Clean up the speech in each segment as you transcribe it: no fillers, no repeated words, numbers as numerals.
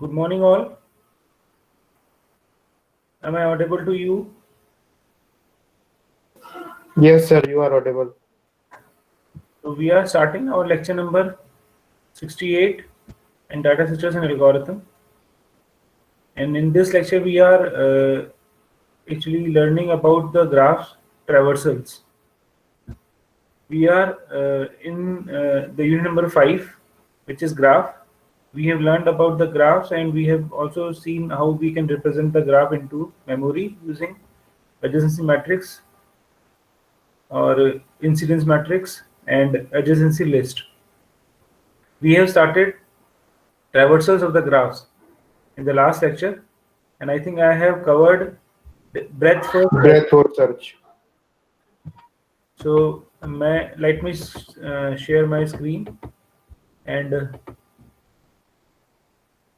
Good morning, all. Am I audible to you? Yes, sir, you are audible. So we are starting our lecture number 68 in data structures and algorithm. And in this lecture, we are actually learning about the graphs traversals. We are in the unit number 5, which is graph. We have learned about the graphs, and we have also seen how we can represent the graph into memory using adjacency matrix or incidence matrix and adjacency list. We have started traversals of the graphs in the last lecture, and I think I have covered breadth first search. Breadth for search. So let me share my screen, and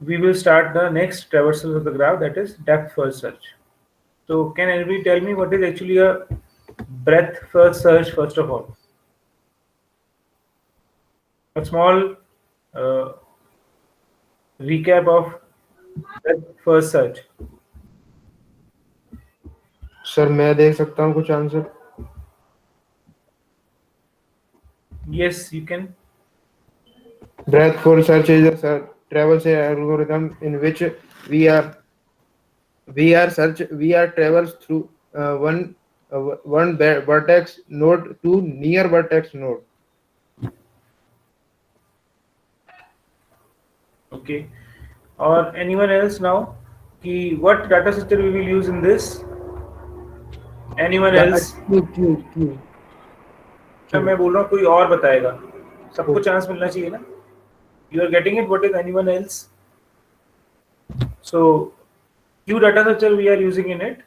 we will start the next traversal of the graph, that is depth first search. So can anybody tell me what is actually a breadth first search first of all? A small uh, recap of breadth first search. Sir मैं देख सकता हूँ कुछ answer. Yes, you can. Breadth for search is a travel algorithm in which we are we are travels through one vertex node to near vertex node. Okay. Or anyone else now? What data structure we will use in this? Anyone else? Q. अच्छा, मैं बोल रहा हूँ कोई और बताएगा. सबको chance मिलना चाहिए ना. You are getting it? What is anyone else? So Q data structure we are using in it,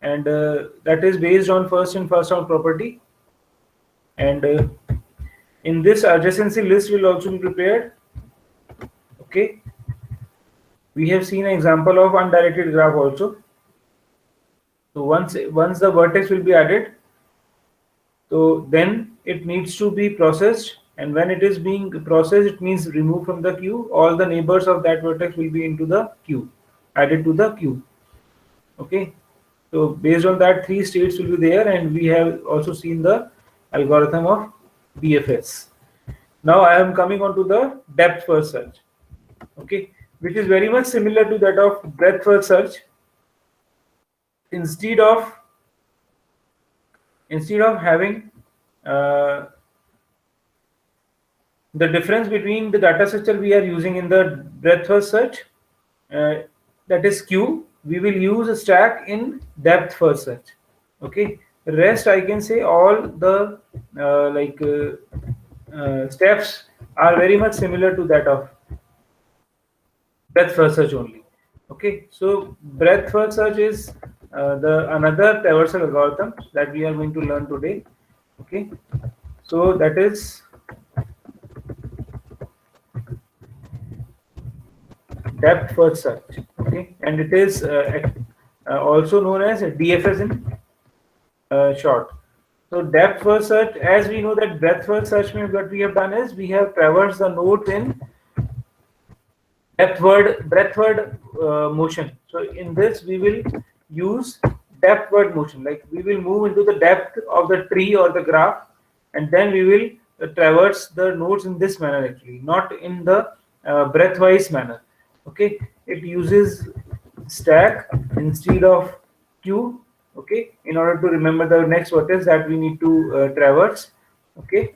and that is based on first in first out property. And in this adjacency list will also be prepared. Okay. We have seen an example of undirected graph also. So once the vertex will be added, so then it needs to be processed, and when it is being processed, it means removed from the queue. All the neighbors of that vertex will be into the queue, added to the queue. Okay. So based on that, 3 states will be there, and we have also seen the algorithm of BFS. Now I am coming on to the depth first search. Okay, which is very much similar to that of breadth first search. Instead of having uh, the difference between the data structure we are using in the breadth first search, uh, that is Q, we will use a stack in depth first search. Okay, rest I can say all the steps are very much similar to that of breadth first search only. Okay, so breadth first search is the another traversal algorithm that we are going to learn today. Okay, so that is depth first search. Okay, and it is also known as DFS in short. So depth first search, as we know that breadth first search means what we have done is we have traversed the nodes in breadthward motion. So in this we will use depthward motion, like we will move into the depth of the tree or the graph, and then we will traverse the nodes in this manner, actually not in the breadthwise manner. Okay, it uses stack instead of queue. Okay, in order to remember the next vertex that we need to traverse. Okay,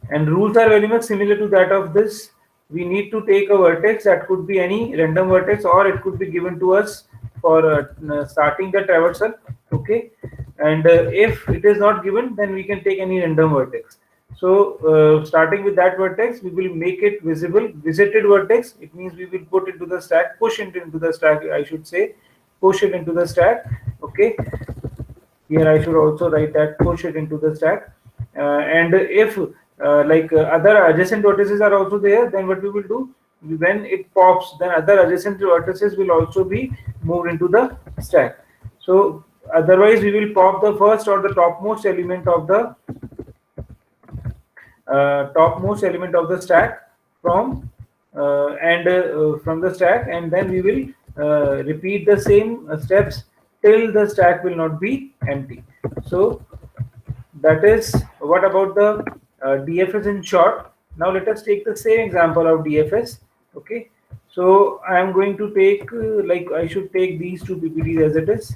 and rules are very much similar to that of this. We need to take a vertex that could be any random vertex, or it could be given to us for starting the traversal. Okay, and if it is not given, then we can take any random vertex. So starting with that vertex, we will make it visited vertex. It means we will put into the stack, push it into the stack, I should say, push it into the stack. Okay, here I should also write that, push it into the stack. And if other adjacent vertices are also there, then what we will do, when it pops, then other adjacent vertices will also be moved into the stack. So otherwise we will pop the first or the topmost element of the stack from and from the stack, and then we will repeat the same steps till the stack will not be empty. So that is what about the DFS in short. Now let us take the same example of DFS. Okay, so I am going to take like I should take these two PPTs as it is.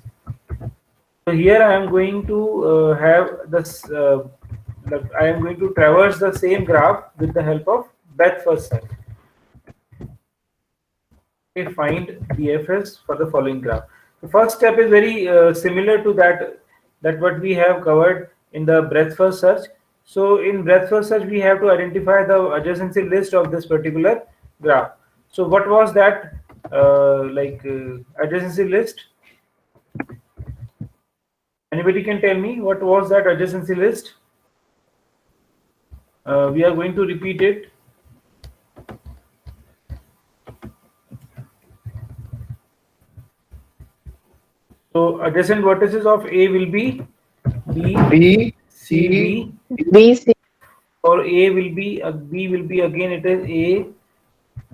So here I am going to have this. I am going to traverse the same graph with the help of breadth first search. Okay, find DFS for the following graph. The first step is very similar to that what we have covered in the breadth first search. So in breadth first search, we have to identify the adjacency list of this particular graph. So what was that adjacency list? Anybody can tell me what was that adjacency list? We are going to repeat it. So adjacent vertices of A will be B, C, B. B, C. For A will be B will be again it is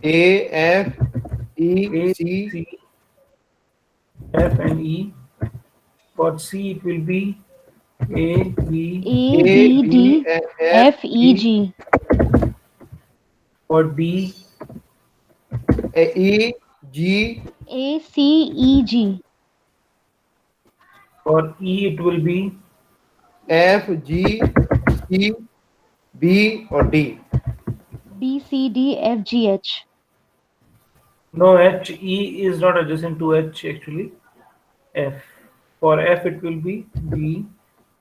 A, F, E, A, C, C, F and E. For C it will be A, B. A, B, D, F, E, G. For D, E, G, A, C, E, G. for E it will be F, G, C, B or D. B, C, D, F, G, H. no H. E is not adjacent to H actually. F. For F it will be B,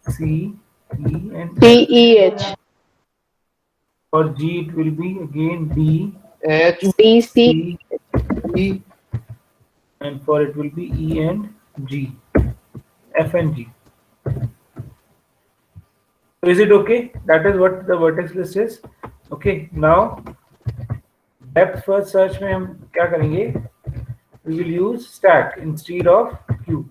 C, E and T, E, H. For G it will be again D, H, B, C. C, E, and for it will be E and G. F and G. So is it okay? That is what the vertex list is. Okay. Now depth first search में हम क्या करेंगे? We will use stack instead of queue.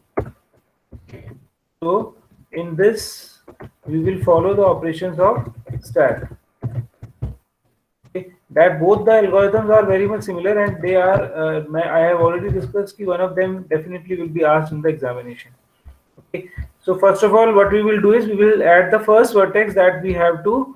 So in this we will follow the operations of stack. Okay. That both the algorithms are very much similar and they are. I have already discussed that one of them definitely will be asked in the examination. Okay. So first of all, what we will do is we will add the first vertex that we have to,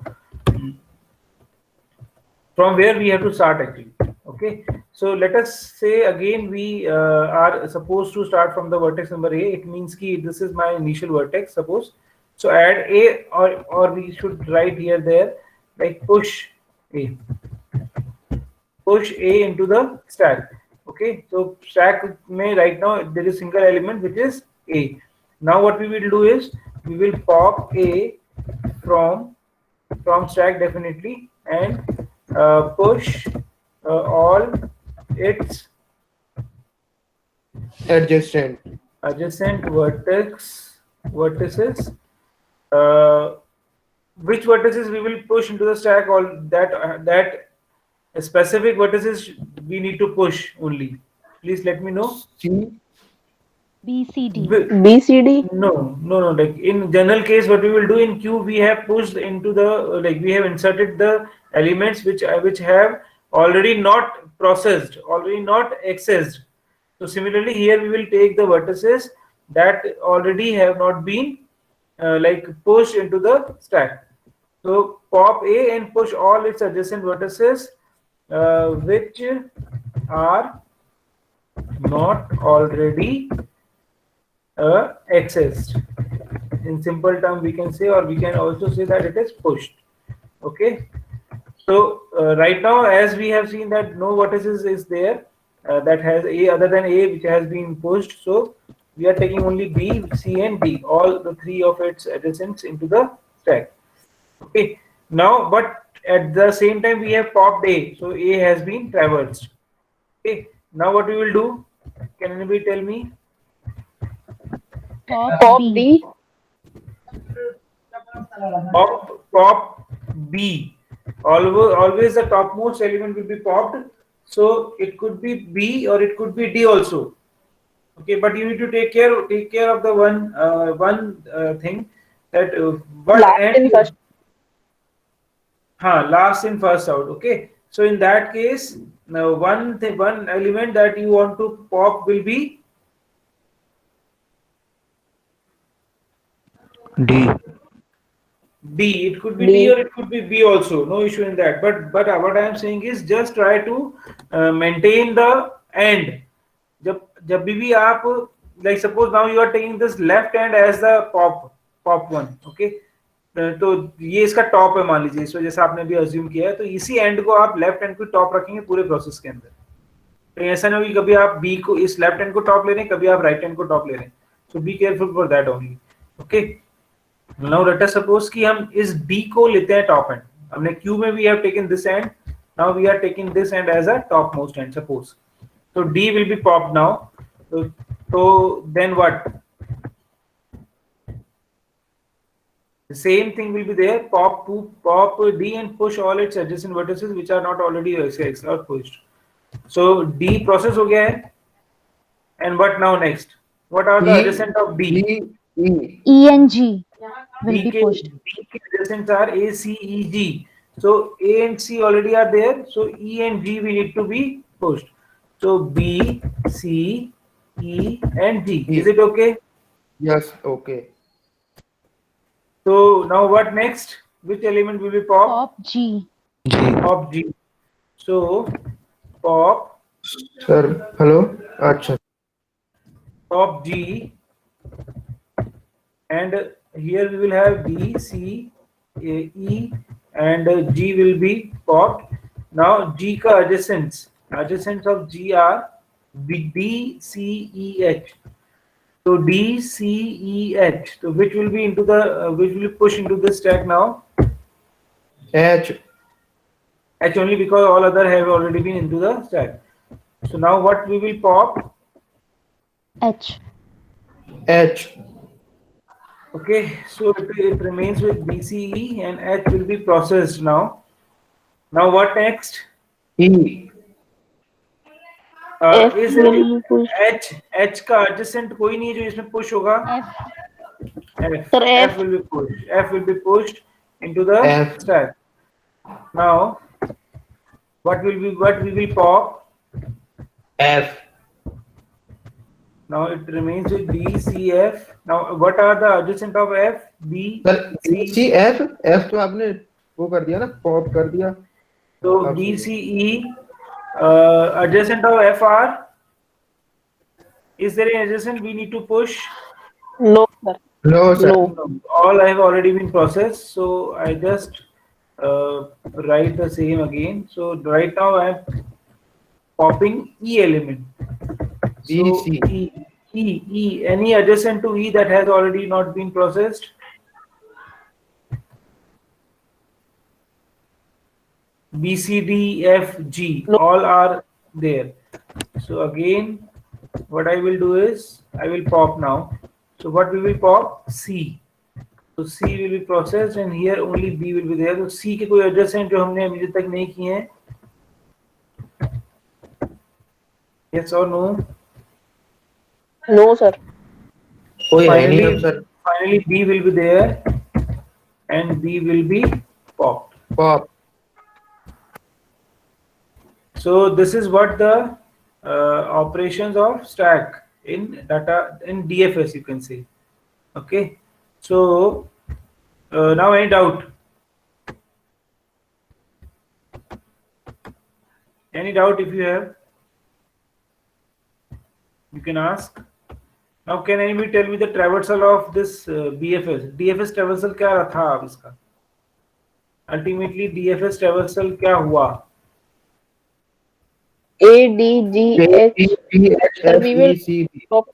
from where we have to start actually. Okay. So let us say again we are supposed to start from the vertex number A. It means ki this is my initial vertex, suppose. So add A or we should write here there like push A. Push A into the stack. Okay. So stack may right now there is single element which is A. Now what we will do is we will pop A from stack definitely and push all its adjacent vertices. Which vertices we will push into the stack? All that specific vertices we need to push only. Please let me know. C, B, C, D. B, C, D. No. Like in general case, what we will do in queue, we have pushed into the we have inserted the elements which have already not processed, already not accessed. So similarly, here we will take the vertices that already have not been pushed into the stack. So pop A and push all its adjacent vertices which are not already accessed. In simple term we can say, or we can also say that it is pushed. Okay. So right now, as we have seen that no vertices is there that has A other than A which has been pushed. So we are taking only B, C and D, all the three of its adjacents into the stack. Okay. Now, but at the same time we have popped A. So A has been traversed. Okay. Now what we will do? Can anybody tell me? Pop B. Pop B. Always the topmost element will be popped. So it could be B or it could be D also. Okay, but you need to take care of the one thing that what last in first. last in first out. Okay, So in that case, now one element that you want to pop will be D. D. It could be D. D or it could be B also. No issue in that. But what I am saying is just try to maintain the end. जब भी आप like suppose now you are taking this left hand as the pop one, okay? तो ये इसका top है मान लीजिए, इस वजह से आपने भी अज्यूम किया है, तो इसी एंड को आप लेफ्ट हैंड को टॉप रखेंगे पूरे प्रोसेस के अंदर। तो ऐसा नहीं होगी कभी आप बी को इस लेफ्ट हैंड को टॉप ले रहे हैं, कभी आप राइट हैंड को टॉप ले रहे हैं। So be careful for that only, okay. Now let us suppose कि हम इस डी को लेते हैं टॉप एंड। हमने क्यू में we have taken this end, now we are taking this end as a top most end suppose. तो D will be pop now. तो then what? The same thing will be there. Pop D and push all its adjacent vertices which are not already pushed. So D process हो गया है. And what now next? What are the adjacent of D? E and G will be pushed. D के adjacents are A, C, E, G. So A and C already are there. So E and G we need to be pushed. So B, C, E, and G. Is it okay? Yes, okay. So now what next? Which element will be pop? Pop G. Pop G. So pop Sir, hello. अच्छा. pop G, and here we will have B, C, E, and G will be popped. Now G ka adjacents of G are D, C, E, H. So D, C, E, H. So which will be into the which will push into the stack now? H. H only, because all other have already been into the stack. So now what we will pop? H. H. Okay, so it remains with B, C, E, and H will be processed now. Now what next? E. F Is will be pushed. H का adjacent कोई नहीं है जो इसमें push होगा? F. F. Sir, F. F will be pushed. F will be pushed into the F. stack. Now what we will pop? F. Now it remains with B, C, F. Now what are the adjacent of F? B, Sir, C. C, F. F तो आपने वो कर दिया ना, pop कर दिया. So B, C, E. Adjacent of F are? Is there an adjacent we need to push? No, sir. No, sir. No. All have already been processed, so I just write the same again. So right now I am popping E element. B, So C. E. Any adjacent to E that has already not been processed? B, C, D, F, G, No. all are there. So again, what I will do is I will pop now. So what we will pop? C. So C will be processed, and here only B will be there. So C के कोई adjacent जो हमने अभी तक नहीं किए हैं? Yes or no? No, sir. कोई है नहीं अब, sir. Finally B will be there, and B will be popped. Pop. So this is what the operations of stack in DFS you can say. Okay. So now any doubt? Any doubt if you have? You can ask. Now can anybody tell me the traversal of this BFS? DFS traversal क्या था अब इसका? Ultimately DFS traversal क्या हुआ? A, D, G, H. A, B, H, Sir, F, we will E, C, D. pop.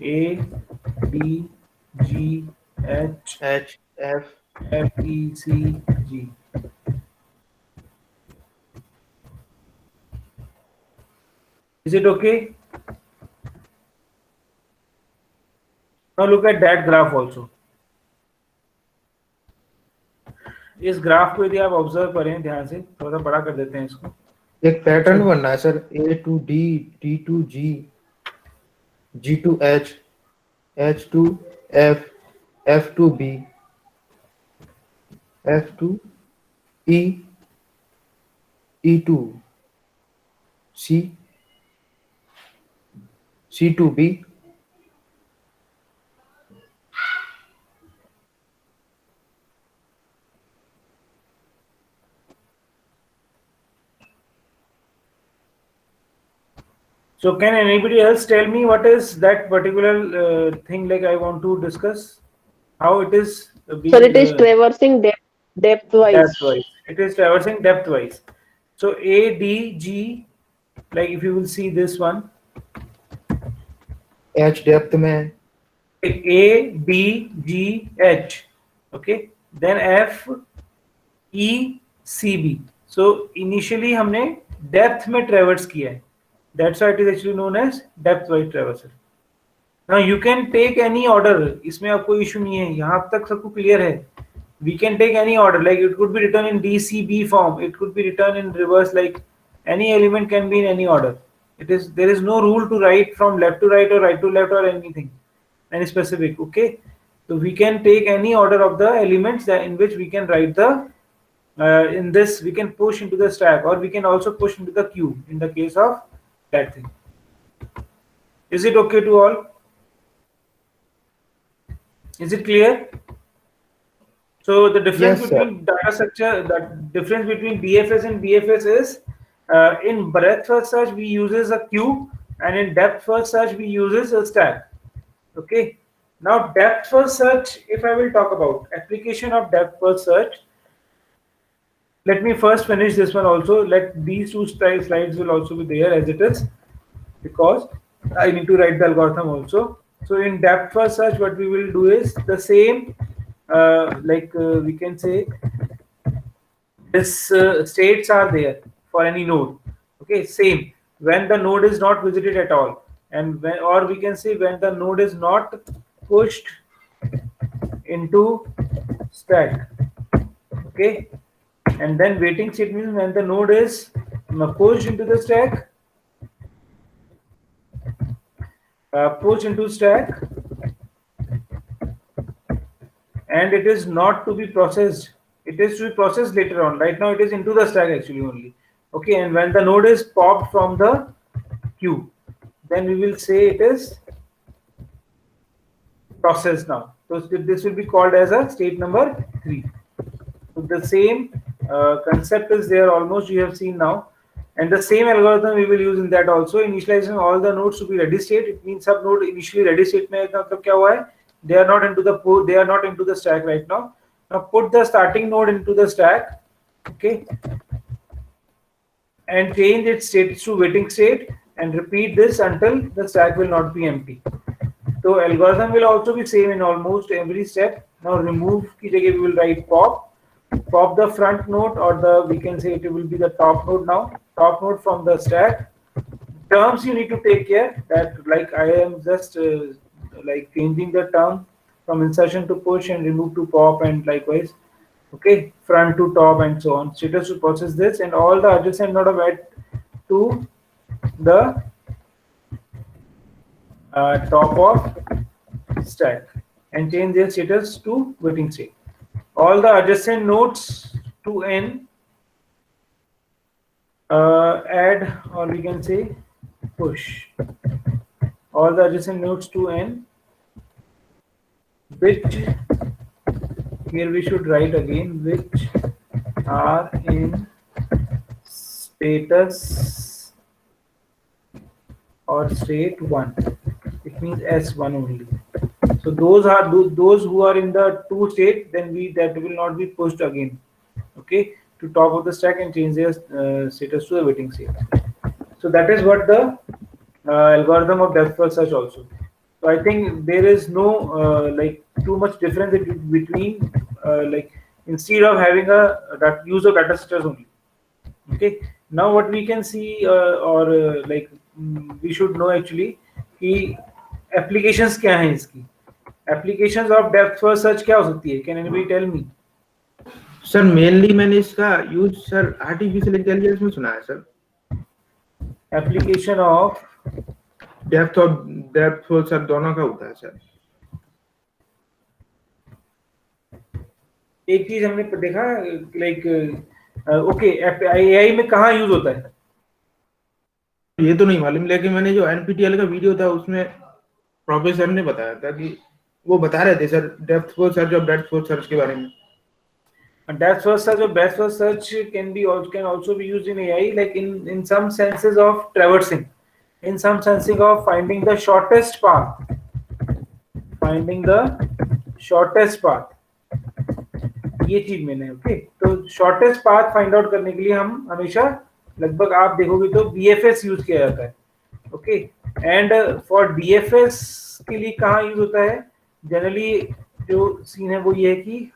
A, D, G, H, H, F. F, E, C, G. Is it okay? Now look at that graph also. इस graph को यदि आप observe करें ध्यान से, थोड़ा सा बड़ा कर देते हैं इसको. एक पैटर्न बनना है sir. A to D, D to G. G to H, H to F, F to B, F to E, E to C, C to B, So can anybody else tell me what is that particular thing like I want to discuss? How it is Sir, being it is traversing depth wise. depth wise. It is traversing depth wise. So A, D, G, like if you will see this one, H depth में, A, B, G, H. Okay. Then F, E, C, B. So initially हमने depth में traverse किया है. That's why it is actually known as depth wise traversal. Now you can take any order. इसमें आप कोई issue नहीं है. यहाँ तक सबको clear है. We can take any order. Like it could be written in D, C, B form. It could be written in reverse. Like any element can be in any order. There is no rule to write from left to right or right to left or anything, any specific. Okay, so we can take any order of the elements that in which we can write the in this we can push into the stack, or we can also push into the queue in the case of that thing. Is it okay to all? Is it clear? So the difference Yes, sir. between data structure, the difference between DFS and BFS is in breadth first search we uses a queue, and in depth first search we uses a stack. Okay. Now depth first search, if I will talk about application of depth first search, let me first finish this one also. Let these two slides will also be there as it is, because I need to write the algorithm also. So in depth first search, what we will do is the same, we can say this states are there for any node. Okay, same when the node is not visited at all, and when, or we can say when the node is not pushed into stack. Okay, and then waiting state means when the node is pushed into the stack, pushed into stack, and it is not to be processed. It is to be processed later on. Right now it is into the stack actually only. Okay, and when the node is popped from the queue, then we will say it is processed now. So this will be called as a state number 3. So the same concept is there almost you have seen now, and the same algorithm we will use in that also. Initializing all the nodes to be ready state. It means sub node initially ready state में मतलब क्या हुआ है? They are not into the stack right now. Now put the starting node into the stack, okay, and change its state to waiting state, and repeat this until the stack will not be empty. So algorithm will also be same in almost every step. Now remove की जगह we will write pop the front node, or we can say it will be the top node now. Top node from the stack. Terms you need to take care that, like I am just like changing the term from insertion to push and remove to pop, and likewise, okay, front to top and so on. Status to process this, and all the adjacent node of add to the top of stack and change their status to waiting state. All the adjacent nodes to n add, or we can say push. All the adjacent nodes to n, which here we should write again, which are in status or state 1. It means S1 only. So those are those who are in the 2 state, then that will not be pushed again, okay, to top of the stack and change their status to the waiting state. So that is what the algorithm of depth first search also. So I think there is no like too much difference between like instead of having that use of data structures only. Okay. Now what we can see like we should know actually कि applications क्या हैं इसकी. Applications of depth first search क्या हो सकती है? Can anybody tell me? Sir mainly मैंने इसका यूज सर आर्टिफिशियल इंटेलिजेंस में सुना है सर. Application of डेप्थ और डेप्थ फुल सर्च दोनों का होता है सर। एक चीज हमने देखा लाइक ओके एआई में कहाँ यूज होता है? ये तो नहीं मालूम, लेकिन मैंने जो एनपीटीईएल का वीडियो था उसमें प्रोफेसर ने बताया था कि वो बता रहे थे सर डेप्थ फुल सर्च और ब्रेडथ फुल सर्च के बारे में। Depth first search or breadth first search can also be used in AI, like in some senses of traversing, in some sensing of finding the shortest path, ये चीज मैंने okay. तो shortest path find out करने के लिए हम हमेशा लगभग आप देखोगे तो BFS यूज किया जाता है ओके। एंड फॉर DFS के लिए कहाँ यूज होता है जनरली? जो सीन है वो ये है कि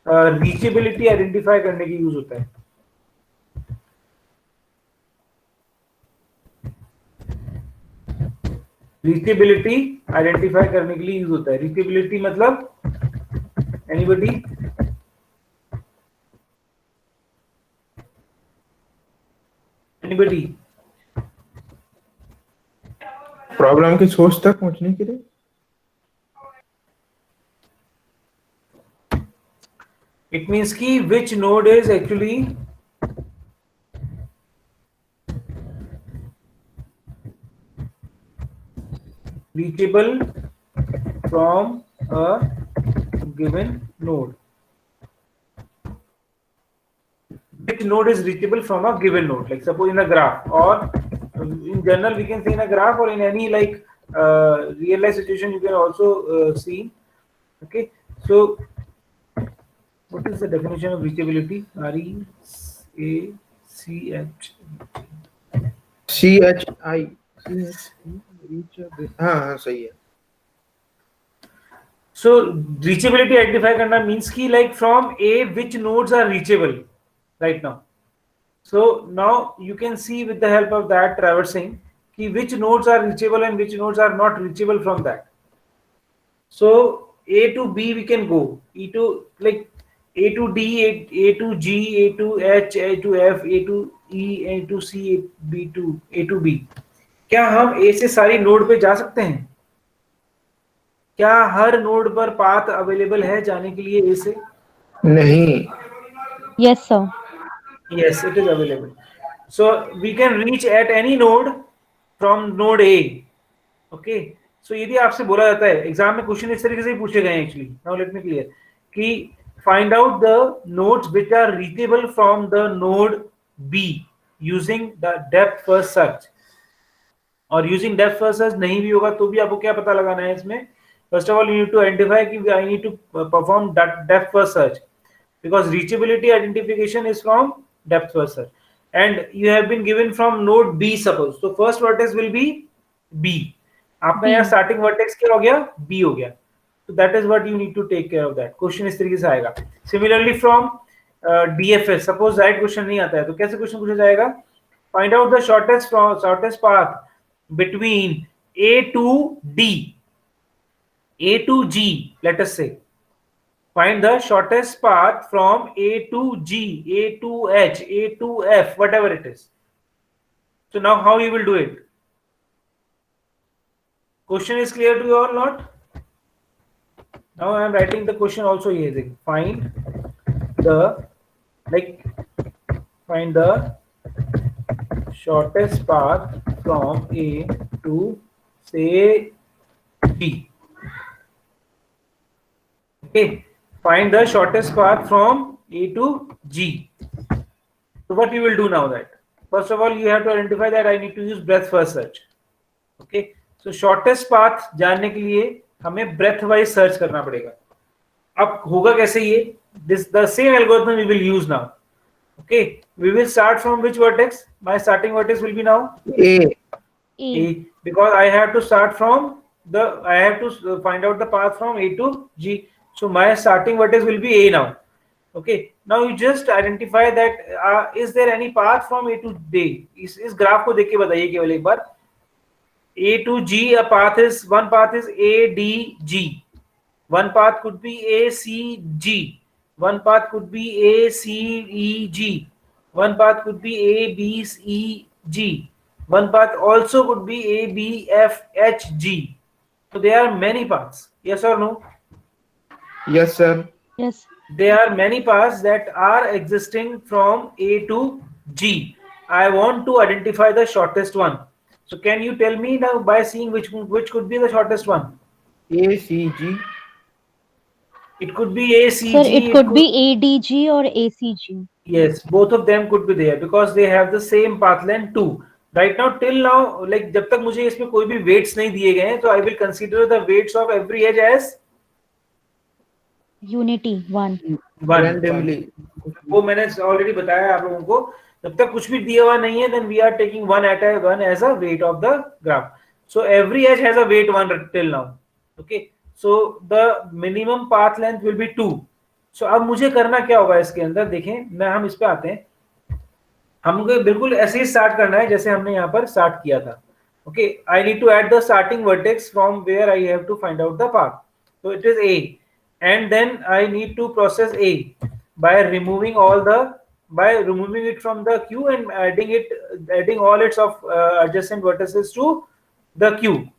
रीचेबिलिटी आइडेंटिफाई करने के यूज होता है। रीचेबिलिटी आइडेंटिफाई करने के लिए यूज होता है। रीचेबिलिटी मतलब एनीबॉडी? एनीबॉडी? प्रॉब्लम की सोर्स तक पहुंचने के लिए। It means कि which node is actually reachable from a given node. Which node is reachable from a given node? Like suppose in a graph, or in general we can say in a graph, or in any like real life situation you can also see. Okay, so what is the definition of reachability? CHI हाँ सही है। So reachability identify करना means कि like from A which nodes are reachable right now. So now you can see with the help of that traversing कि which nodes are reachable and which nodes are not reachable from that. So A to B we can go, E to like A to D, A to G, A to H, A to F, A to E, A to C, B to A to B. क्या हम A से सारी node पे जा सकते हैं? क्या हर node पर पाथ अवेलेबल है जाने के लिए A से? नहीं। Yes, sir. Yes, it is available. So we can reach at any node from node A. Okay. So यदि आपसे बोला जाता है एग्जाम में क्वेश्चन इस तरीके से ही पूछे गए हैं actually, now let me clear कि find out the nodes which are reachable from the node B using the depth first search. और यूजिंग डेप्थ फर्स्ट सर्च नहीं भी होगा तो भी आपको क्या पता लगाना है इसमें? First of all you need to identify कि I need to perform depth first search because reachability identification is from depth first search, and you have been given from node B suppose, so first vertex will be B. आपका यहाँ starting vertex क्या हो गया? B हो गया. So that is what you need to take care of that. Question इस तरीके से आएगा. Similarly from DFS, suppose right question नहीं आता है तो कैसे question पूछा जाएगा? Find out the shortest path between A to D, A to G, let us say. Find the shortest path from A to G, A to H, A to F, whatever it is. So now how you will do it? Question is clear to you or not? Now I am writing the question also here. Find the shortest path from A to say G. Okay. Find the shortest path from A to G. So what you will do now that? First of all, you have to identify that I need to use breadth first search. Okay. So shortest path जानने के लिए हमें breadth wise search करना पड़ेगा. अब होगा कैसे ये? The same algorithm we will use now. Okay. We will start from which vertex? My starting vertex will be now A. Because I have to start from I have to find out the path from A to G. So my starting vertex will be A now. Okay. Now you just identify that is there any path from A to D? इस graph को देख के बताइए केवल एक बार. A to G, one path is A D G. One path could be A C G. One path could be A C E G. One path could be A B E G. One path also could be A, B, F, H, G. So there are many paths. Yes or no? Yes, sir. Yes. There are many paths that are existing from A to G. I want to identify the shortest one. So can you tell me now by seeing which could be the shortest one? A, C, G. It could be A, C, Sir, G. it could be ADG or ACG. Yes, both of them could be there because they have the same path length too. Right now, till now, like जब तक मुझे इसमें कोई भी weights नहीं दिए गए हैं, तो I will consider the weights of every edge as Unity 1. one. Randomly. वो मैंने already बताया आप लोगों को. जब तक कुछ भी दिया हुआ नहीं है, then we are taking one as a weight of the graph. So every edge has a weight 1 till now. Okay. So the minimum path length will be 2. So अब मुझे करना क्या होगा इसके अंदर, देखें, हम इस पे आते हैं. हमको बिल्कुल ऐसे ही स्टार्ट करना है जैसे हमने यहाँ पर स्टार्ट किया था. Okay, I need to add the starting vertex from where I have to find out the path. So it is A, and then I need to process A by removing it from the queue and adding all its of adjacent vertices to the queue.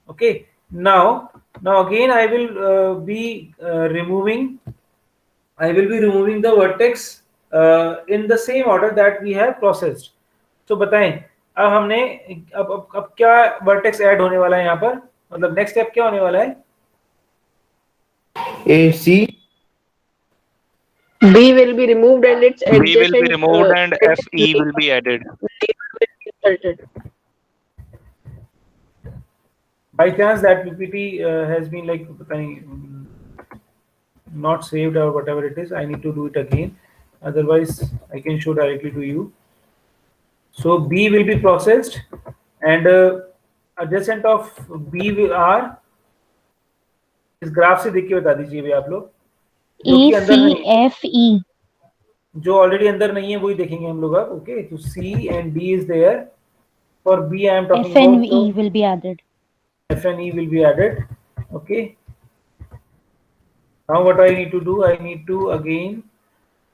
Okay, now again I will be removing the vertex in the same order that we have processed. So बताएं, अब हमने अब क्या vertex add होने वाला है यहाँ पर, मतलब next step क्या होने वाला है? A, C. B will be removed and its B will be adjacent, removed and FE will be added. will be inserted. By chance that PPT has been like not saved or whatever it is, I need to do it again. Otherwise, I can show directly to you. So B will be processed, and adjacent of B will are, इस graph से देखिए बता दीजिए भी आप लोग, जो कि अंदर नहीं, ACFE. जो ऑलरेडी अंदर नहीं है वही देखेंगे हम लोग अब. ओके, तो C and D is there. For B I am talking about, FNE will be added. FNE will be added. Okay. Now what I need to do, I need to again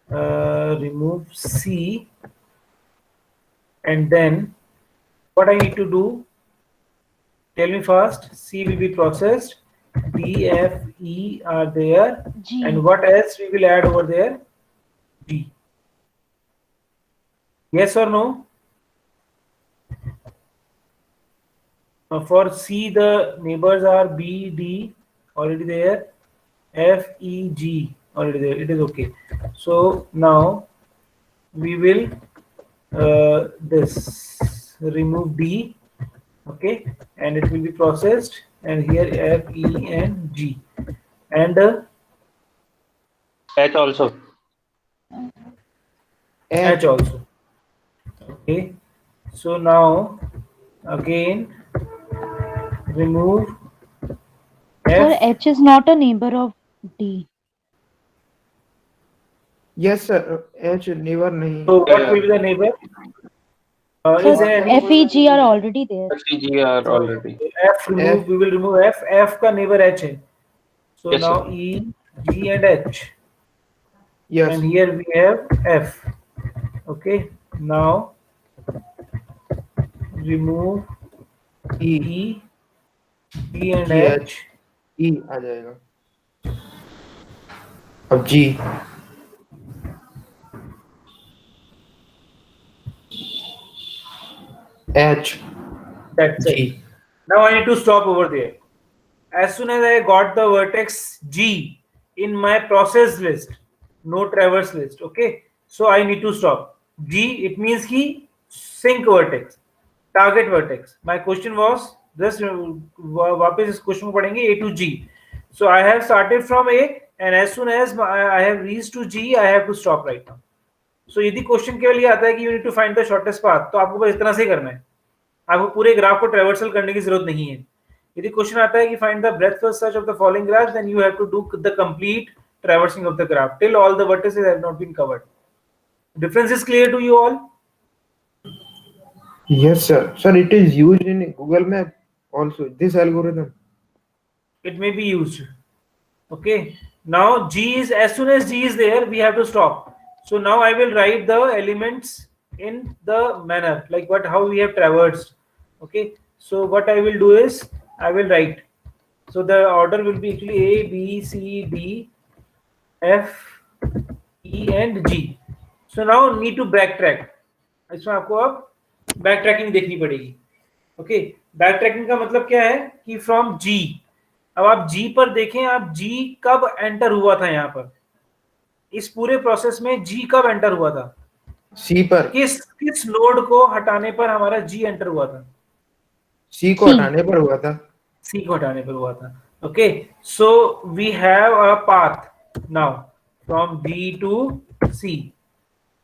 remove C, and then what I need to do, tell me fast. C will be processed, D, F, E are there, G. and what else we will add over there? G. Yes or no? For C, the neighbors are B, D already there, F, E, G already there. It is okay. So now we will remove D, okay, and it will be processed, and here F, E, and G, and H also. H also. Okay, so now again remove Sir, F. H is not a neighbor of D. Yes, sir. H never nahi. So what will be the neighbor? Is there Sir, any FEG are already there. FEG are already. F remove? We will remove F. F का neighbor H है. So Yes, now sir. E, G, and H. Yes. And here we have F. Okay. Now remove E. E, G, and G, H. E आ जाएगा. अब G. H. That's it. G. Now I need to stop over there. As soon as I got the vertex G in my process list, no traverse list, okay, so I need to stop. G, it means he sync vertex, target vertex. My question was, just वापस इस question को पढ़ेंगे A to G. So I have started from A, and as soon as I have reached to G, I have to stop right now. So यदि question केवल ये आता है कि you need to find the shortest path, तो आपको बस इतना से ही करना है. आपको पूरे ग्राफ को ट्रैवर्सल करने की जरूरत नहीं है. यदि क्वेश्चन आता है कि find the breadth first search of the following graph, then you have to do the complete traversing of the graph till all the vertices have not been covered. Difference is clear to you all? Yes, sir. Sir, it is used in Google Map also. This algorithm. It may be used. Okay. Now G is, as soon as G is there, we have to stop. So now I will write the elements in the manner like how we have traversed. Okay, so what I will do is I will write. So the order will be actually A, B, C, D, F, E and G. So now need to backtrack. इसमें आपको अब backtracking देखनी पड़ेगी. Okay, backtracking का मतलब क्या है कि from G. अब आप G पर देखें, आप G कब एंटर हुआ था यहाँ पर, इस पूरे प्रोसेस में G कब एंटर हुआ था, सी पर, किस नोड को हटाने पर हमारा G एंटर हुआ था, सी को C. हटाने पर हुआ था. सी को हटाने पर हुआ था. Okay, so we have a path now from B to C.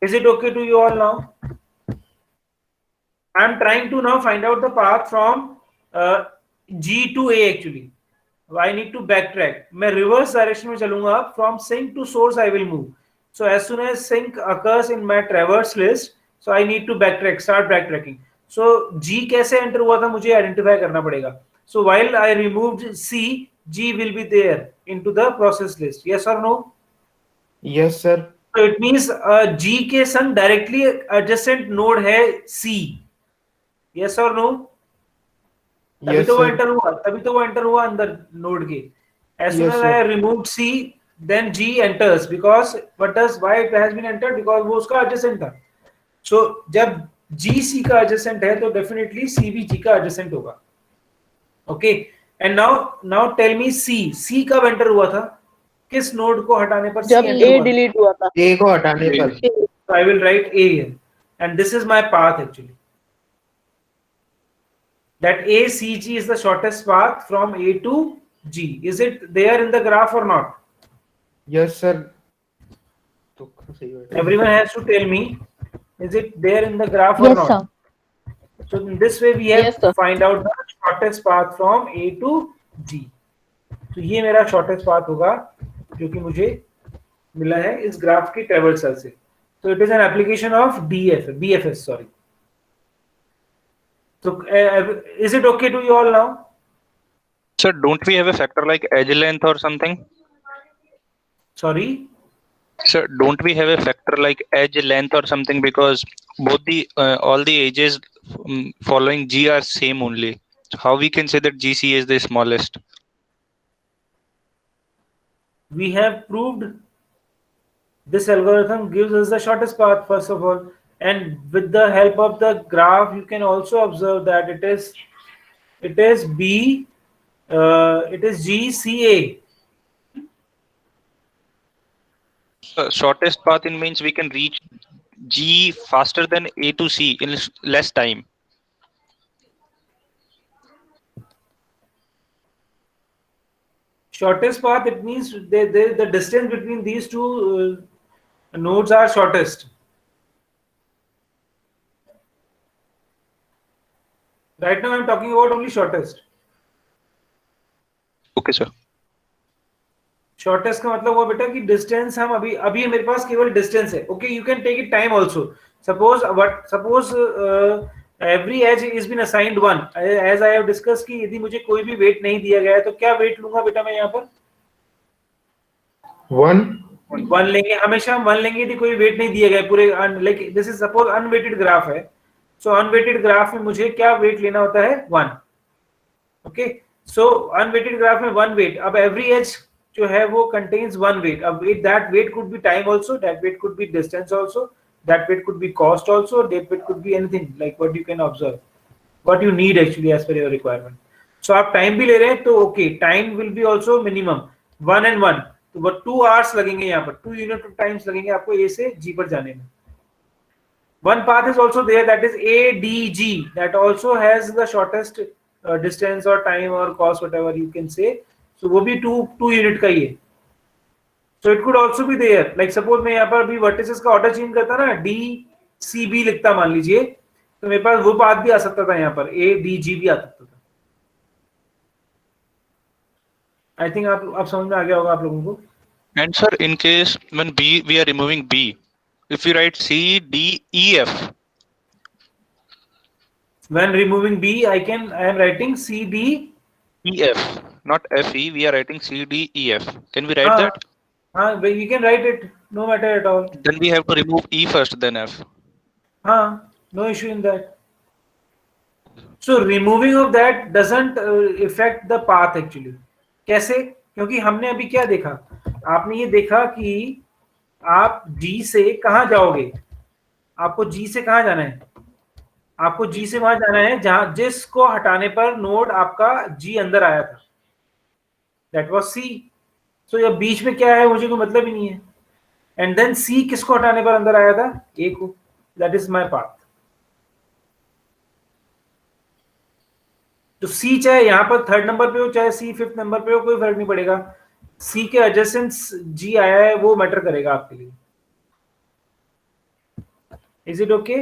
Is it okay to you all? Now I am trying to now find out the path from G to A. Actually I need to backtrack. मैं reverse direction में चलूंगा. From sink to source I will move. So as soon as sync occurs in my traverse list, so I need to backtrack, start backtracking. So G कैसे enter हुआ था मुझे identify करना पड़ेगा. So while I removed C, G will be there into the process list. Yes or no? Yes sir. So it means G के संग directly adjacent node है C. Yes or no? तभी Yes तो वो sir. enter हुआ, तभी तो वो enter हुआ अंदर node के. As soon Yes, as sir. I removed C, then G enters because why it has been entered, because वो उसका adjacent था. So जब G C का adjacent है तो definitely C भी G का adjacent होगा. Okay, and now tell me C कब enter हुआ था, किस node को हटाने पर C जब enter A हुआ था? डिलीट हुआ था. ए को हटाने पर. So I will write A here, and this is my path actually. That ACG is the shortest path from A to G. Is it there in the graph or not? Yes sir. तो सही बैठा. Everyone has to tell me, is it there in the graph or Yes, not? sir. So in this way we have Yes, to sir. find out the shortest path from A to G. तो ये मेरा shortest path होगा जो कि मुझे मिला है इस ग्राफ की ट्रैवर्सल से. So it is an application of BFS, sorry. So is it okay to you all now? Sir, don't we have a factor like edge length or something? Sorry. Sir, don't we have a factor like edge length or something, because both the all the edges following G are same only. So how we can say that GC is the smallest? We have proved this algorithm gives us the shortest path first of all, and with the help of the graph you can also observe that it is GCA. Shortest path in means we can reach G faster than A to C in less time. Shortest path, it means the distance between these two nodes are shortest. Right now I'm talking about only shortest. Okay, sir. Shortest का मतलब वो बेटा कि distance हम अभी मेरे पास केवल distance है. Okay, you can take it time also. Suppose every edge is been assigned 1, as I have discuss कि यदि मुझे कोई भी वेट नहीं दिया गया है तो क्या वेट लूंगा बेटा मैं यहाँ पर? 1 लेंगे, हमेशा हम 1 लेंगे यदि कोई वेट नहीं दिया गया पूरे. Like this is suppose unweighted graph है. सो अनवेटेड ग्राफ में मुझे क्या वेट लेना होता है? 1. ओके, सो अनवेटेड ग्राफ में 1 वेट. अब एवरी एज जो है वो contains 1 weight. अब that weight could be time also, that weight could be distance also, that weight could be cost also, that weight could be anything like what you can observe, what you need actually as per your requirement. So आप time भी ले रहे हैं तो okay, time will be also minimum 1 and 1. तो वो 2 hours लगेंगे यहाँ पर, 2 unit of times लगेंगे आपको A से G पर जाने में. One path is also there, that is ADG, that also has the shortest distance or time or cost, whatever you can say. So वो भी 2 यूनिट का ही है. So it could also be there. Like suppose मैं यहाँ पर भी vertices का order change करता ना, DCB लिखता मान लीजिए, तो मेरे पास वो पाथ भी आ सकता था यहाँ पर, ADG भी आ सकता था. I think आप समझ में आ गया होगा आप लोगों को. And sir, in case when B we are removing B, if we write C D E F. When removing B, I am writing C D E F, not F E. We are writing C D E F. Can we write that? we can write it, no matter at all. Then we have to remove E first, then F. हाँ, no issue in that. So removing of that doesn't affect the path actually. कैसे? क्योंकि हमने अभी क्या देखा, आपने ये देखा कि आप G से कहाँ जाओगे, आपको G से कहाँ जाना है, आपको G से वहां जाना है जहां जिसको हटाने पर नोड आपका G अंदर आया था, दैट वाज C. सो ये बीच में क्या है मुझे कोई मतलब ही नहीं है. एंड देन C किसको हटाने पर अंदर आया था, A को. That is my path. तो C चाहे यहाँ पर 3rd नंबर पे हो, चाहे C 5th नंबर पे हो, कोई फर्क नहीं पड़ेगा. C के एडजेसेंट G आया है, वो मैटर करेगा आपके लिए. Is it okay?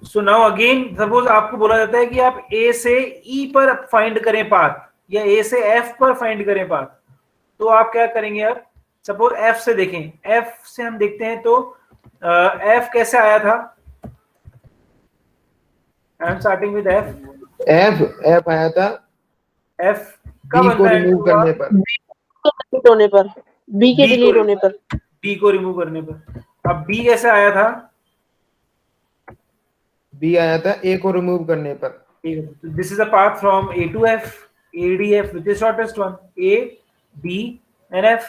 So now again suppose आपको बोला जाता है कि आप A से E पर फाइंड करें पाथ, या A से F पर फाइंड करें पाथ. तो आप क्या करेंगे, अब सपोज F से देखें, F से हम देखते हैं तो F कैसे आया था. I am starting with F. F आया था F कब B को अंदर रिमूव करने पर, डिलीट होने पर, बी के B को डिलीट होने पर, B को रिमूव करने पर. अब B कैसे आया था, B आया था A को रिमूव करने पर. This is a path from A to F, ADF which is shortest one, A B and F.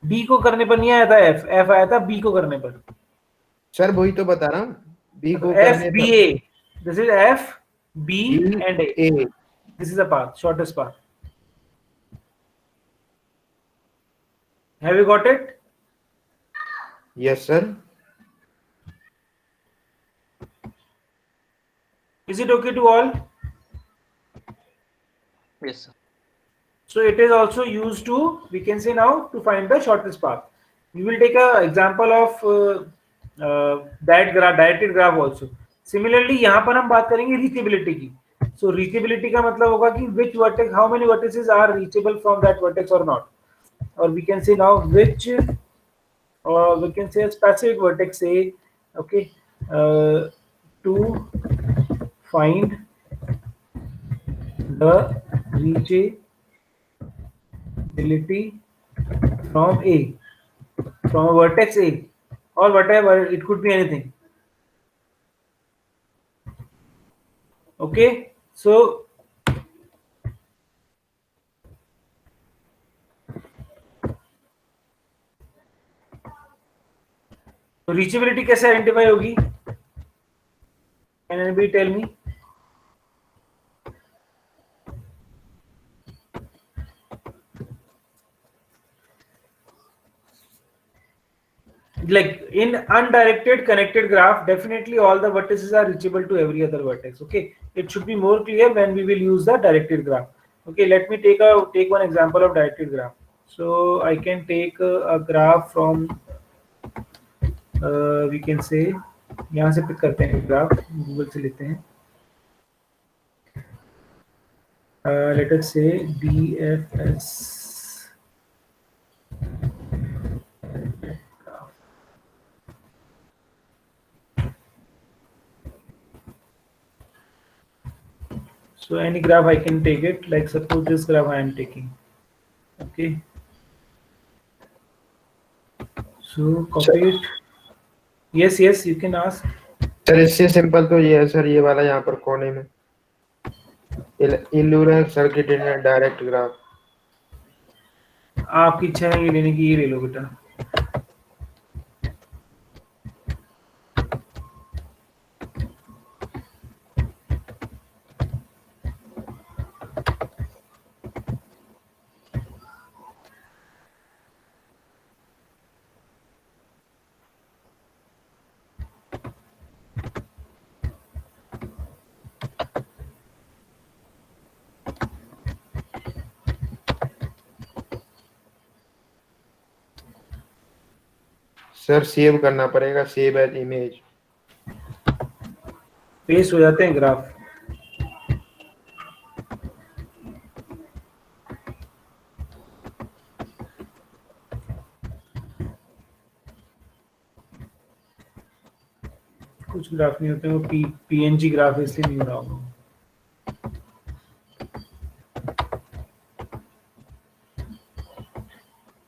B को करने पर नहीं आया था F आया था B को करने पर. सर वही तो बता रहा हूँ, B को F करने B पर A, this is F B B and A. A. This is the path, shortest path. Have you got it? Yes sir. Is it okay to all? Yes, sir. So it is also used to, we can say now, to find the shortest path. We will take a example of that graph, directed graph also. Similarly, यहाँ पर हम बात करेंगे reachability की. So reachability का मतलब होगा कि which vertex, how many vertices are reachable from that vertex or not. Or we can say now which, or we can say a specific vertex say, okay, to find the reachability from A, from a vertex A, or whatever, it could be anything. Okay, so reachability कैसे identify होगी? Can anybody tell me? Like in undirected connected graph, definitely all the vertices are reachable to every other vertex. Okay, it should be more clear when we will use the directed graph. Okay, let me take one example of directed graph. So I can take a graph from we can say, यहाँ से pick करते हैं graph, Google से लेते हैं. Let us say DFS. So any graph I can take it, like suppose this graph I am taking. Okay. So copy it. Yes, you can ask. Sir इससे simple तो ये है sir, ये वाला यहाँ पर कोने में illuminate circuit in direct graph. आपकी इच्छा है ये लेने की, ये ले लो बेटा. सर सेव करना पड़ेगा, सेव एज इमेज. पेस्ट हो जाते हैं ग्राफ. कुछ ग्राफ नहीं होते, वो PNG ग्राफ इसलिए नहीं हो रहा होगा.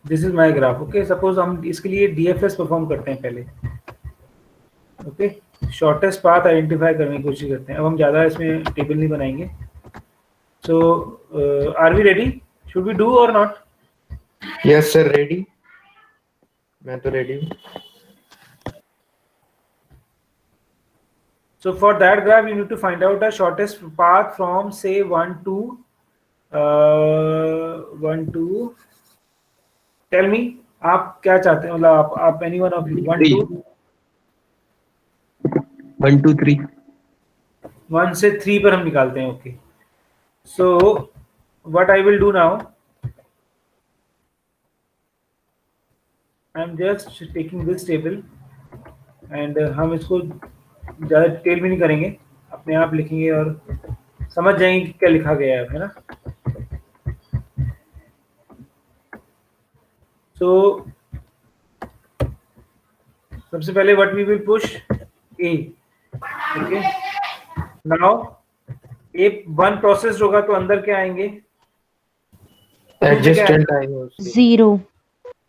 This is my graph. Okay, suppose हम इसके लिए डीएफएस परफॉर्म करते हैं पहले. ओके, शॉर्टेस्ट पाथ आइडेंटिफाई करने की कोशिश करते हैं. अब हम ज़्यादा इसमें टेबल नहीं बनाएंगे. So are we ready? Should we do or not? Yes sir, ready. मैं तो रेडी हूँ. So for that graph, you need to find out the shortest path from say 1 to 1 to. Tell me, आप क्या चाहते हैं? मतलब आप anyone of you 1 to 1 2 3. 1 से 3 पर हम निकालते हैं. Okay, so what I will do now, I am just taking this table and हम इसको ज़्यादा डिटेल में नहीं करेंगे, अपने आप लिखेंगे और समझ जाएंगे कि क्या लिखा गया है ना. So सबसे पहले what we will push A. Okay, now A 1 process होगा तो अंदर क्या आएंगे? एडजस्टेंट आएंगे उसके. 0.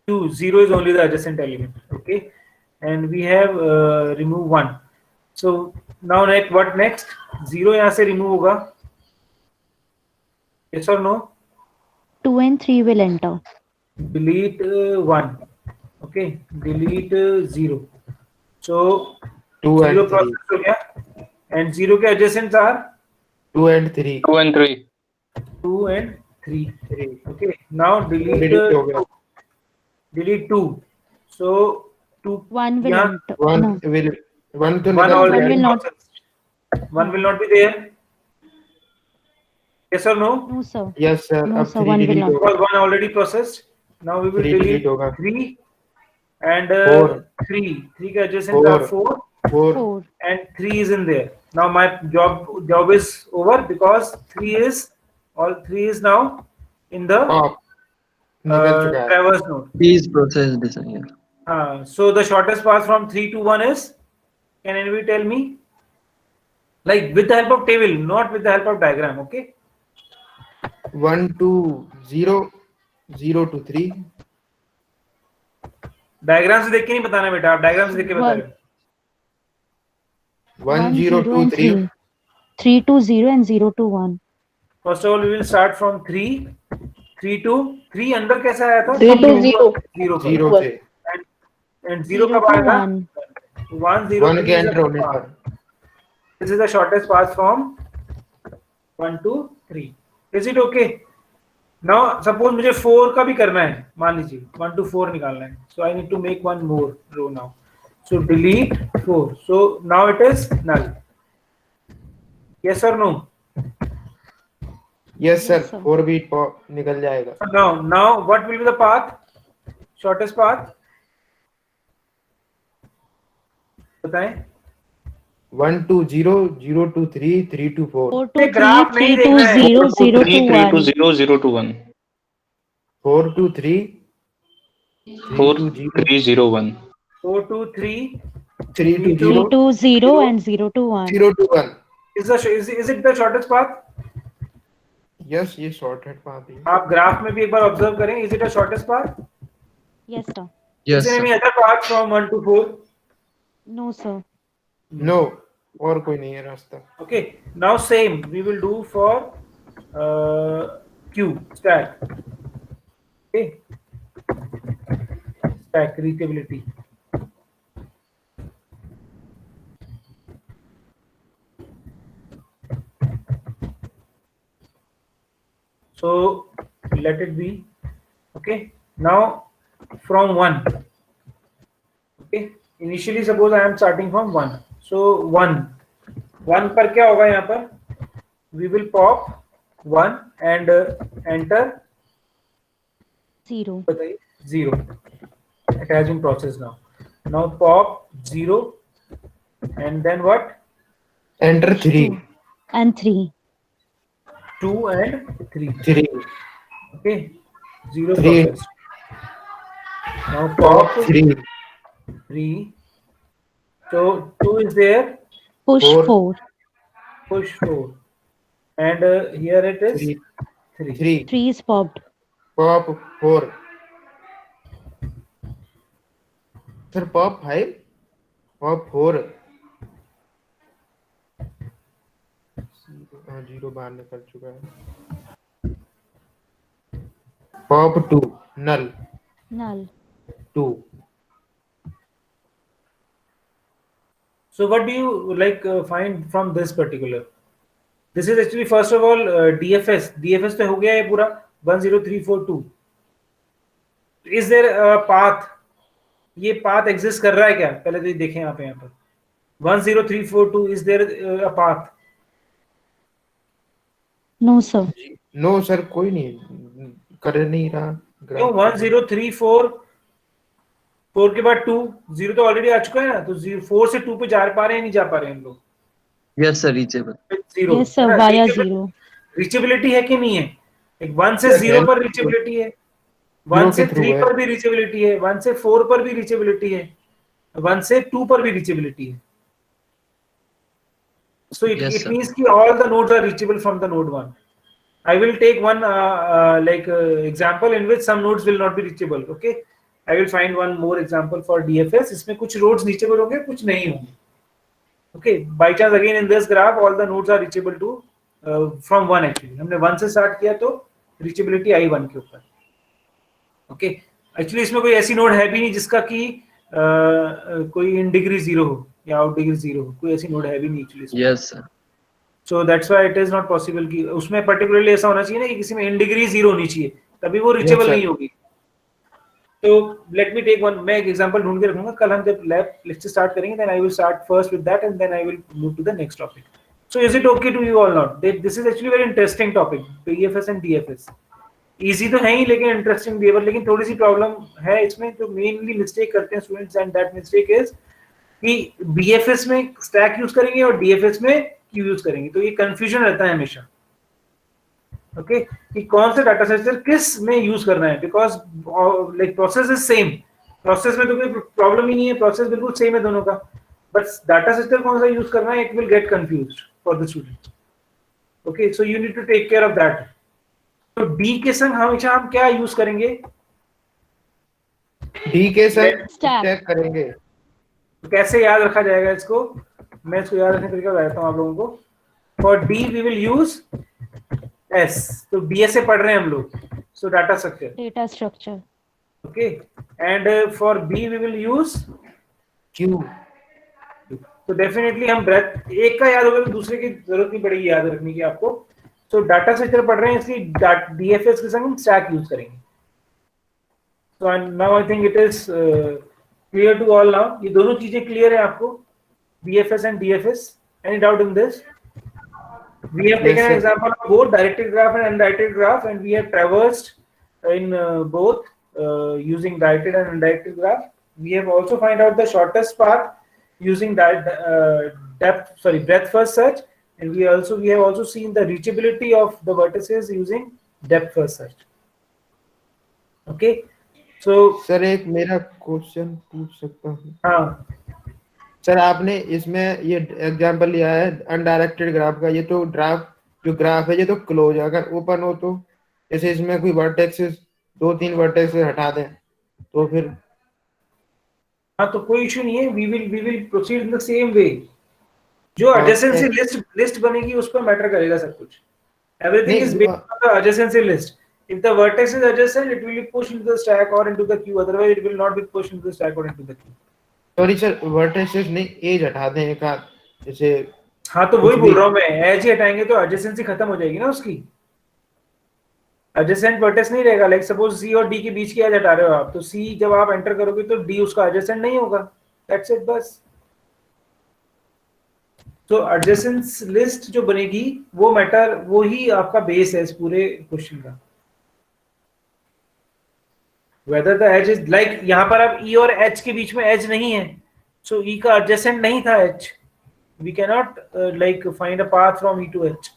2. 0 is only the adjacent element. Okay, and we have remove 1. So now what next? 0 यहाँ से remove होगा. Yes or no? 2 and 3 will enter. Delete 1. Okay, delete 0. So 2 0 and 3. process हो गया. And 0 के adjacents are 2 and 3. 2 and 3. 2 and 3. Okay, now delete Delete हो गया. delete 2. So 2 1 will यहाँ enter. 1 No. will 1 तो one निकल already will not. processed. 1 will not be there. Yes or no? No, sir. Yes sir. No, अब sir, 3 one will delete not. होगा. Because 1 already processed. Now we will 3 delete delete होगा. 3 and 4. 3. 3 के adjacent are 4 4 4. and 3 is in there. Now my job is over because 3 is now in the pop निकल चुका है. traverse node. Please process this here. So the shortest path from 3 to 1 is, can anybody tell me? Like with the help of table, not with the help of diagram. Okay. 1 to 0, 0 to 3. Diagram से देख के नहीं बताना बेटा, आप diagram से देख के बता रहे हो. 1 0 2 and 3. 3 to 0 and 0 to 1. First of all, we will start from 3. 3 to 3 अंदर कैसा आया था? 3 to 0. 0 0 से and 0 0 कब to आएगा? 1. 1 0 1 के एंटर होने पर. This is the shortest path from 1 to 3. Is it okay? Now suppose मुझे 4 का भी करना है, मान लीजिए 1 to 4 निकालना है. So I need to make one more row now. So delete 4. So now it is null. Yes or no? Yes sir. sir. 4 भी निकल जाएगा. Now what will be the path? Shortest path? बताएं. 1 to 0, 0 to 3, 3 to 4. 4 to 3, graph 3 नहीं to देखना है. 0, 0 3 to 3 to 1. 0 0 to 1. 4 to 3, 4 3 to 0, 3 0 1. 4 to 3. 3 to 3 0, to 0 and 0 to 1. 0 to 1. Is it the shortest path? Yes, ये shortcut path है. आप graph में भी एक बार ऑब्जर्व करें. Is it a shortest path? Yes, sir. Yes, Is there sir. any other path from 1 to 4? No, sir. No, और कोई नहीं है रास्ता. Okay. Now same we will do for Q stack. Okay. Stack reachability. So let it be. Okay. Now from 1. Okay. Initially suppose I am starting from 1. So 1 पर क्या होगा यहाँ पर? We will pop 1 and enter 0. बताइए 0. It has been processed now. Now pop 0 and then what? Enter 3. And 3. 2 and 3. 3. Okay. 0 3. processed. Now pop 3. 3. So 2 is there. Push 4. 4. Push 4. And here it is 3. 3. 3. 3 is popped. Pop 4. Sir pop 5 pop 4 zero बाहर निकल चुका है। Pop 2 null null. 2 So what do you like find from this particular? This is actually first of all DFS. DFS तो हो गया है पूरा 10342. Is there a path? ये path exist कर रहा है क्या? पहले तो ये देखें आप यहाँ पर 10342. Is there a path? No, sir. No sir कोई नहीं कर नहीं रहा क्यों graph। 10344 के बाद 2 0 तो ऑलरेडी आ चुका है ना, तो 4 से 2 पे जा पा रहे हैं नहीं जा पा रहे हैं हम लोग? Yes, sir, reachable. Zero Yes, sir. Via zero. Reachability है कि नहीं है? एक 1 से Yes, 0 sir. पर रीचेबिलिटी है, 1 Zero से के through 3 है। पर भी रीचेबिलिटी है, 1 से 4 पर भी रीचेबिलिटी है, 1 से 2 पर भी रीचेबिलिटी है. So it Yes, sir. means कि all the nodes are reachable from the node 1. I will take one example in which some nodes will not be reachable. Okay, I will find one more example for DFS. इसमें कुछ nodes reachable होंगे, कुछ नहीं होंगे. Okay, by chance again in this graph all the nodes are reachable to from 1 actually. हमने 1 से start किया तो reachability आई 1 के ऊपर. Okay, actually इसमें कोई ऐसी नोड है भी नहीं जिसका कि कोई in degree 0 हो या out degree 0 हो, कोई ऐसी नोड है भी नहीं actually. Yes, sir. So that's why it is not possible कि उसमें particularly ऐसा होना चाहिए ना कि किसी में in degree 0 होनी चाहिए, तभी वो reachable sir. नहीं होगी. तो let me take one, मैं एक example ढूंढ के रखूंगा, कल हम जब lab lecture start करेंगे then I will start first with that and then I will move to the next topic. So is it okay to you all not? This is actually very interesting topic, BFS and DFS. Easy तो है ही लेकिन interesting भी है, लेकिन थोड़ी सी problem है इसमें, तो mainly mistake करते हैं students and that mistake is कि BFS में stack use करेंगे और DFS में क्यू यूज करेंगे, तो ये कंफ्यूजन रहता है हमेशा. ओके कि कौन सा डाटा स्ट्रक्चर किस में यूज करना है, because like process is same, process में तो कोई प्रॉब्लम ही नहीं है, प्रोसेस बिल्कुल सेम है दोनों का, बट डाटा स्ट्रक्चर कौन सा यूज करना है, it will get confused for the student. Okay, so you need to take care of that. तो डी के संग हमेशा हम क्या यूज करेंगे? डी के संग Stack. स्टैक करेंगे। तो कैसे याद रखा जाएगा इसको? मैं इसको याद रखने का तरीका बताता हूँ आप लोगों को. For D we will use S, तो डीएस से पढ़ रहे हैं हम लोग, so data structure. Data structure. Okay, and for B we will use Q. तो डेफिनेटली हम ब्रेथ एक का याद होगा तो दूसरे की जरूरत नहीं पड़ेगी याद रखने की आपको. सो डाटा स्ट्रक्चर पढ़ रहे हैं इसलिए डीएफएस के संग हम स्टैक यूज करेंगे. So now I think it is clear to all. Now ये दोनों चीजें क्लियर है आपको, BFS and DFS? Any doubt in this? We have taken an example of both directed graph and undirected graph, and we have traversed in both using directed and undirected graph. We have also find out the shortest path using breadth first search, and we have also seen the reachability of the vertices using depth first search. Okay, so sir एक मेरा question पूछ सकता हूँ? हाँ, sir आपने इसमें ये example लिया है अनडायरेक्टेड ग्राफ का, ये तो जो ग्राफ है ये तो क्लोज है, अगर ओपन हो तो जैसे इसमें कोई वर्टेक्सेस 2-3 वर्टेक्सेस हटा दें तो फिर हाँ, तो कोई इशू नहीं है. we will proceed in the same way. जो adjacency list बनेगी उस पर मैटर करेगा सब कुछ. Everything is based on the adjacency list. If the vertex is adjacent, it will be pushed into the stack or into the queue. Otherwise, it will not be pushed into the stack or into the queue. Sorry sir, vertexes नहीं as हटा दें एक आध, जैसे हाँ, तो वही बोल रहा हूँ मैं, एज ही हटाएंगे तो adjacency खत्म हो जाएगी ना उसकी. adjacent vertex नहीं रहेगा. लाइक सपोज C और D के बीच की एज हटा रहे हो आप, तो C जब आप एंटर करोगे तो D उसका adjacent नहीं होगा. That's it बस. तो adjacent list जो बनेगी वो मैटर, वो ही आपका बेस है इस पूरे क्वेश्चन का. Whether the edge is like यहाँ पर अब E और H के बीच में edge नहीं है, so E का adjacent नहीं था H. We cannot like find a path from E to H.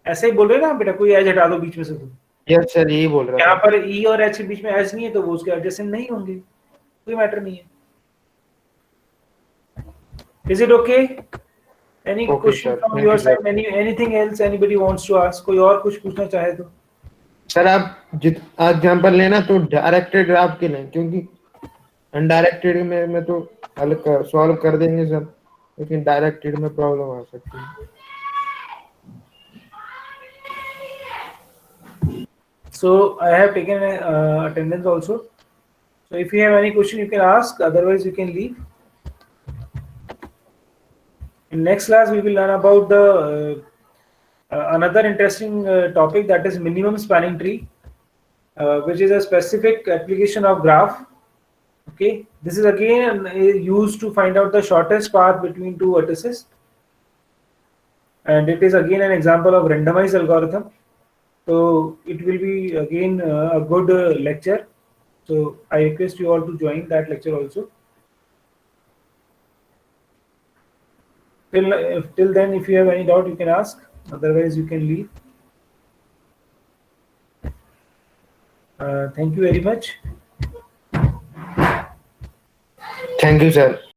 ऐसे ही बोल रहे ना बेटा, कोई edge हटा दो बीच में से तो. यस सर यही बोल रहा यहाँ था. पर E और H के बीच में edge नहीं है तो वो उसके adjacent नहीं होंगे, कोई मैटर नहीं है. Is it okay? Any Okay, question sir. from Thank your you, sir. side? Anything else anybody wants to ask? कोई और कुछ पूछना चाहे तो? सर आप एग्जांपल लेना तो डायरेक्टेड ग्राफ के लें, क्योंकि अनडायरेक्टेड में तो हल कर सॉल्व कर देंगे सब, लेकिन डायरेक्टेड में प्रॉब्लम आ सकती है। So I have taken attendance also. So if you have any question, you can ask. Otherwise, you can leave. In next class, we will learn about the another interesting topic, that is minimum spanning tree, which is a specific application of graph. Okay, this is again used to find out the shortest path between two vertices, and it is again an example of randomized algorithm. So it will be again a good lecture. So I request you all to join that lecture also. Till then, if you have any doubt, you can ask. Otherwise, you can leave. Thank you very much. Thank you sir.